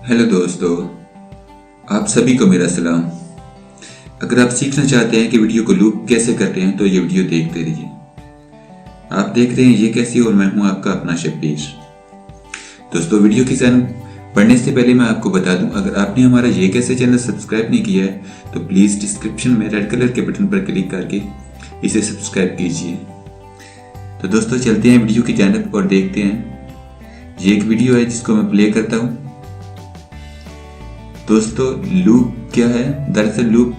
Hello दोस्तों, आप सभी को मेरा सलाम। अगर आप सीखना चाहते हैं कि वीडियो को लूप कैसे करते हैं तो ये वीडियो देखते रहिए। आप देख रहे हैं ये कैसी और मैं हूं आपका अपना शब्बीर। दोस्तों, वीडियो की जानब पढ़ने से पहले मैं आपको बता दूं, अगर आपने हमारा ये कैसे चैनल सब्सक्राइब नहीं किया है तो प्लीज़ डिस्क्रिप्शन में रेड कलर के बटन पर क्लिक करके इसे सब्सक्राइब कीजिए। तो दोस्तों, चलते हैं वीडियो की जानब और देखते हैं। ये एक वीडियो है जिसको मैं प्ले करता हूँ। दोस्तों, लूप क्या है? दरअसल लूप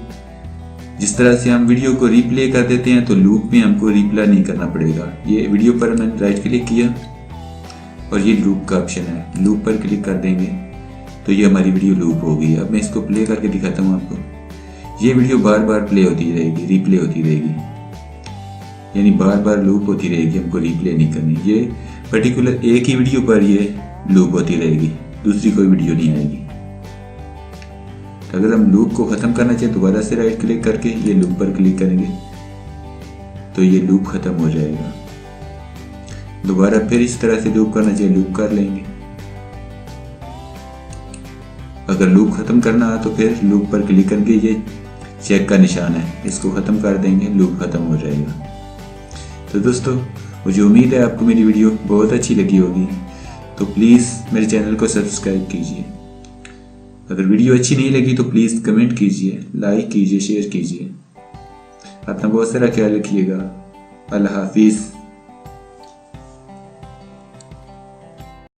जिस तरह से हम वीडियो को रिप्ले कर देते हैं तो लूप में हमको रिप्ले नहीं करना पड़ेगा। ये वीडियो पर मैंने राइट क्लिक किया और ये लूप का ऑप्शन है, लूप पर क्लिक कर देंगे तो ये हमारी वीडियो लूप हो गई। अब मैं इसको प्ले करके दिखाता हूँ आपको। ये वीडियो बार बार प्ले होती रहेगी, रिप्ले होती रहेगी, यानी बार बार लूप होती रहेगी, हमको रिप्ले नहीं करनी। ये पर्टिकुलर एक ही वीडियो पर ये लूप होती रहेगी, दूसरी कोई वीडियो नहीं आएगी। अगर हम लूप को ख़त्म करना चाहें दोबारा से राइट क्लिक करके ये लूप पर क्लिक करेंगे तो ये लूप ख़त्म हो जाएगा। दोबारा फिर इस तरह से लूप करना चाहिए, लूप कर लेंगे। अगर लूप ख़त्म करना है तो फिर लूप पर क्लिक करके ये चेक का निशान है, इसको ख़त्म कर देंगे, लूप ख़त्म हो जाएगा। तो दोस्तों, मुझे उम्मीद है आपको मेरी वीडियो बहुत अच्छी लगी होगी, तो प्लीज़ मेरे चैनल को सब्सक्राइब कीजिए। अगर वीडियो अच्छी नहीं लगी तो प्लीज़ कमेंट कीजिए, लाइक कीजिए, शेयर कीजिए। अपना बहुत सारा ख्याल रखिएगा। अल्लाह हाफिज़।